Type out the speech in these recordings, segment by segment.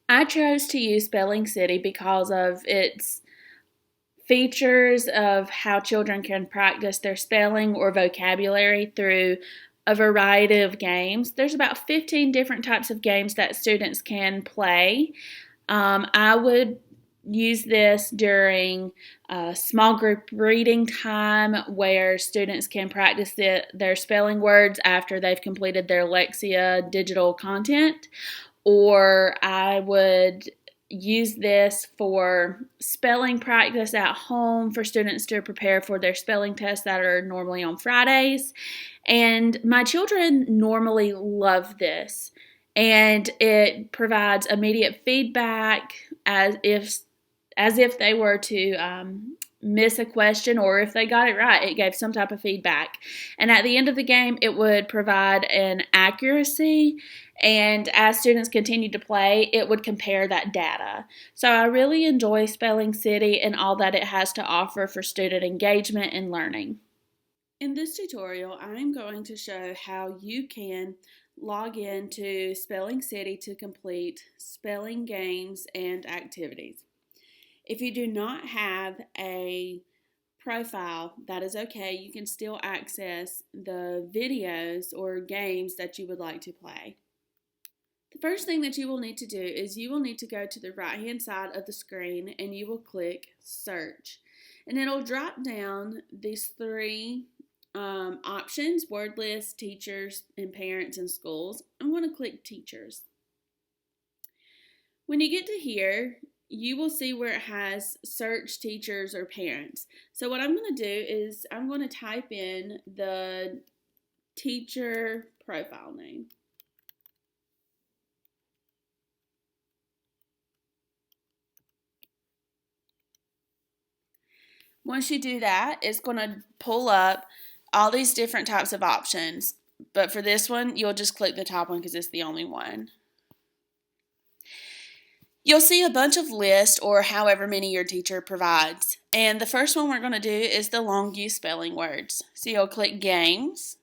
I chose to use Spelling City because of its features of how children can practice their spelling or vocabulary through a variety of games. There's about 15 different types of games that students can play. I would use this during small group reading time where students can practice their spelling words after they've completed their Lexia digital content, or I would use this for spelling practice at home for students to prepare for their spelling tests that are normally on Fridays. And my children normally love this. And it provides immediate feedback as if they were to miss a question, or if they got it right, it gave some type of feedback. And at the end of the game, it would provide an accuracy, and as students continued to play, it would compare that data. So I really enjoy Spelling City and all that it has to offer for student engagement and learning. In this tutorial, I'm going to show how you can log into Spelling City to complete spelling games and activities. If you do not have a profile, that is okay. You can still access the videos or games that you would like to play. The first thing that you will need to do is you will need to go to the right-hand side of the screen and you will click Search. And it'll drop down these three options: word list, teachers, and parents and schools. I'm going to click Teachers. When you get to here, you will see where it has search teachers or parents. So what I'm going to do is I'm going to type in the teacher profile name. Once you do that, it's going to pull up all these different types of options. But for this one, you'll just click the top one because it's the only one. You'll see a bunch of lists, or however many your teacher provides. And the first one we're going to do is the Longview spelling words. So you'll click Games.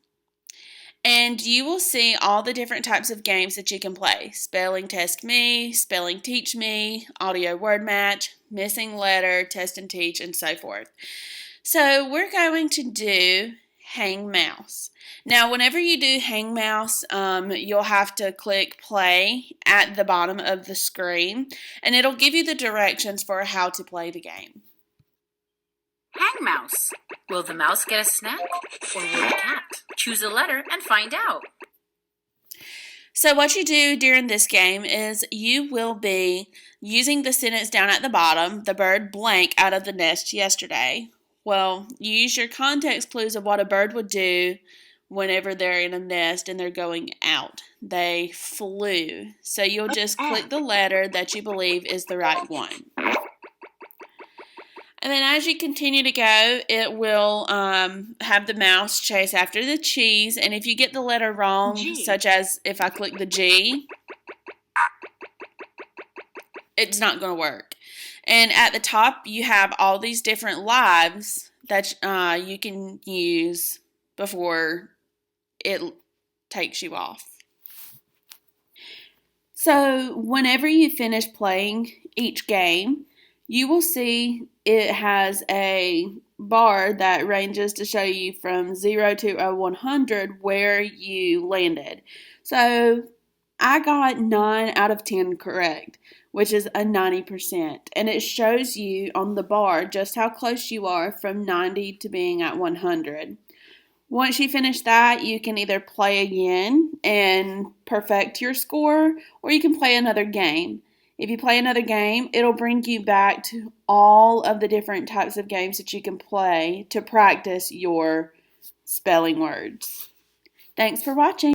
And you will see all the different types of games that you can play. Spelling Test Me, Spelling Teach Me, Audio Word Match, Missing Letter, Test and Teach, and so forth. So we're going to do Hang Mouse. Now, whenever you do Hang Mouse, you'll have to click play at the bottom of the screen, and it'll give you the directions for how to play the game. Hang Mouse. Will the mouse get a snack, or will the cat? Choose a letter and find out. So what you do during this game is you will be using the sentence down at the bottom, the bird blank out of the nest yesterday. Well, you use your context clues of what a bird would do whenever they're in a nest and they're going out. They flew. So you'll just click the letter that you believe is the right one. And then as you continue to go, it will have the mouse chase after the cheese. And if you get the letter wrong, such as if I click the G, it's not going to work. And at the top, you have all these different lives that you can use before it takes you off. So whenever you finish playing each game, you will see it has a bar that ranges to show you from 0 to 100 where you landed. So I got 9 out of 10 correct, which is a 90%. And it shows you on the bar just how close you are from 90 to being at 100. Once you finish that, you can either play again and perfect your score, or you can play another game. If you play another game, it'll bring you back to all of the different types of games that you can play to practice your spelling words. Thanks for watching.